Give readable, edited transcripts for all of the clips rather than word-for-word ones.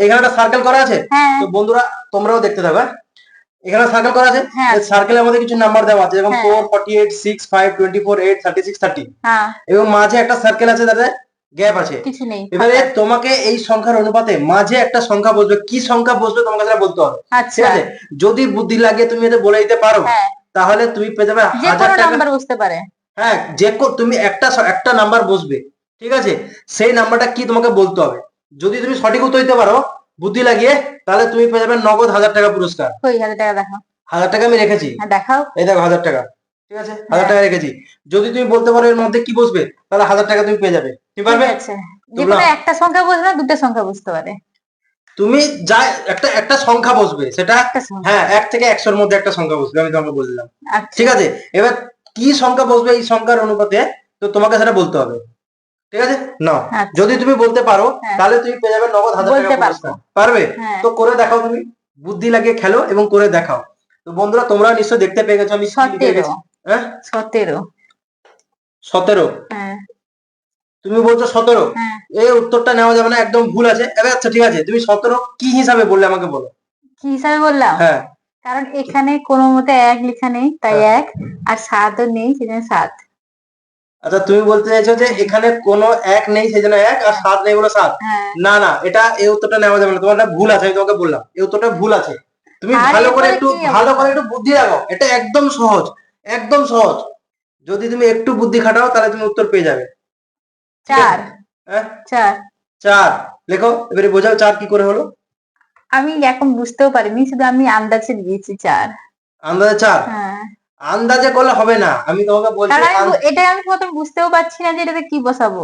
এখানে একটা সার্কেল করা আছে। তো বন্ধুরা তোমরাও দেখতে থাকো। এখানে সার্কেল করা আছে, সার্কেলের মধ্যে কিছু নাম্বার দেওয়া আছে, যেমন 4, 48, 6, 5, 24, 8, 36, 30, এবং মাঝে একটা সার্কেল আছে, তাতে গ্যাপ আছে, কিছু নেই। এবারে তোমাকে এই সংখ্যার অনুপাতে মাঝে একটা সংখ্যা বসবে, কি সংখ্যা বসবে তোমাকে সেটা বলতে হবে। ঠিক আছে, যদি বুদ্ধি লাগে তুমি এটা বলে দিতে পারো, তাহলে তুমি পেয়ে যাবে 1000 টাকা। নাম্বার বসতে পারে। হ্যাঁ, তুমি একটা নাম্বার বসবে, ঠিক আছে, সেই নাম্বারটা কি তোমাকে বলতে হবে। যদি তুমি সঠিক উত্তর দিতে পারো বুদ্ধি লাগিয়ে, তাহলে তুমি পেয়ে যাবে নগদ 1000 টাকা পুরস্কার। কই 1000 টাকা দেখাও। 1000 টাকা আমি রেখেছি। দেখাও। এই দেখো 1000 টাকা, ঠিক আছে, 1000 টাকা রেখেছি। যদি তুমি বলতে পারো এর মধ্যে কি বসবে, তাহলে 1000 টাকা তুমি পেয়ে যাবে। তুমি পারবে? যেকোনো একটা সংখ্যা বসবে না, দুটো সংখ্যা বসতে পারে। তুমি যা একটা সংখ্যা বসবে, সেটা হ্যাঁ 1 থেকে 100 এর মধ্যে একটা সংখ্যা বসবে, আমি তোমাকে বলে দিলাম। ঠিক আছে, এবার কি সংখ্যা বসবে এই সংখ্যার অনুপাতে, তো তোমাকে সেটা বলতে হবে। ঠিক আছে না, যদি তুমি বলতে পারো তাহলে তুমি পেয়ে যাবে নগদ 1000 টাকা পুরস্কার। পারবে? তো করে দেখাও, তুমি বুদ্ধি লাগিয়ে খেলো এবং করে দেখাও। তো বন্ধুরা তোমরা নিশ্চয়ই দেখতে পেয়ে গেছো আমি কি লিখে রেখেছি। হ্যাঁ 17। হ্যাঁ তুমি বলছো 17, এই উত্তরটা নেওয়া যাবে না, একদম ভুল আছে। এবার আচ্ছা ঠিক আছে, তুমি 17 কি হিসাবে বললে আমাকে বলো। কি হিসাবে বললাম? হ্যাঁ, কারণ এখানে কোনো মতে 1 লেখা নেই, তাই 1, আর 7ও নেই, সেজন্য 7। আচ্ছা তুমি বলতে চাইছো যে এখানে কোনো 1 নেই সেজন্য 1, আর 7 নেই বলে 7। না না, এটা এই উত্তরটা নেওয়া যাবে না, তোমার ভুল আছে, আমি তোমাকে বললাম এই উত্তরটা ভুল আছে। তুমি ভালো করে একটু বুদ্ধি লাগাও, এটা একদম সহজ, একদম সহজ। যদি তুমি একটু বুদ্ধি খাটাও তাহলে তুমি উত্তর পেয়ে যাবে। 4। হ্যাঁ 4 লেখো, এবারে বোঝাও 4 কি করে হলো। আমি এখন বুঝতেও পারিনি, শুধু আমি আন্দাজে দিয়েছি 4। আন্দাজে 4? আন্দাজে করলে হবে না, আমি তোমাকে বলছি এটা আমি প্রথম বুঝতেও পারছি না যে এটাতে কি বসাবো।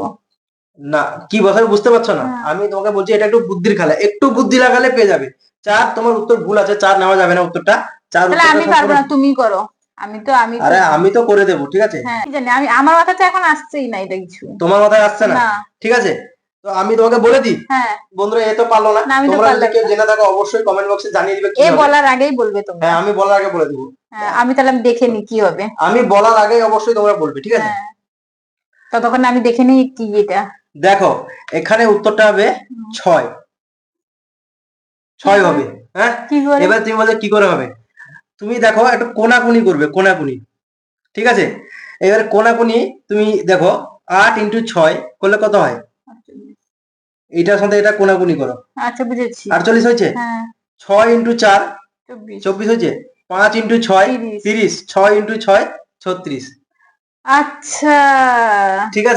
না, কি বসাবো বুঝতে পারছো না, আমি তোমাকে বলছি এটা একটু বুদ্ধির খেলা, একটু বুদ্ধি লাগালে পেয়ে যাবে। 4 তোমার উত্তর ভুল আছে, 4 নেওয়া যাবে না উত্তরটা। 4 তাহলে আমি পারবো না, তুমি করো। আরে আমি তো করে দেবো, ঠিক আছে। কি জানি, আমার মাথাতে এখন আসছেই না এটা কিছু। তোমার মাথায় আসছে না? ঠিক আছে, তো আমি তোমাকে বলে দিই। বন্ধুরা এ তো পারলো না, তোমরা যদি কেউ জেনে থাকো অবশ্যই কমেন্ট বক্সে জানিয়ে দিবে। এ বলার আগেই বলবে তোমরা। হ্যাঁ আমি বলার আগে বলে দেবো। আমি তাহলে দেখে নি কি হবে। আমি বলার আগেই অবশ্যই তোমরা বলবে, ঠিক আছে। ততক্ষণ আমি দেখে নিই কি এটা। দেখো এখানে উত্তরটা হবে 6 হবে। হ্যাঁ, এবার তুমি বলছো কি করে হবে। তুমি দেখো একটু কোনাকুনি করবে, কোনাকুনি, ঠিক আছে। এবার কোনাকুনি তুমি দেখো 8 × 6 করলে কত হয়, এটার সাথে এটা কোনাকুনি করো। আচ্ছা বুঝেছি। 48 হয়েছে। 6 × 4 24 হয়েছে। 5 × 6 30, 6 × 6 36। আচ্ছা ঠিক আছে।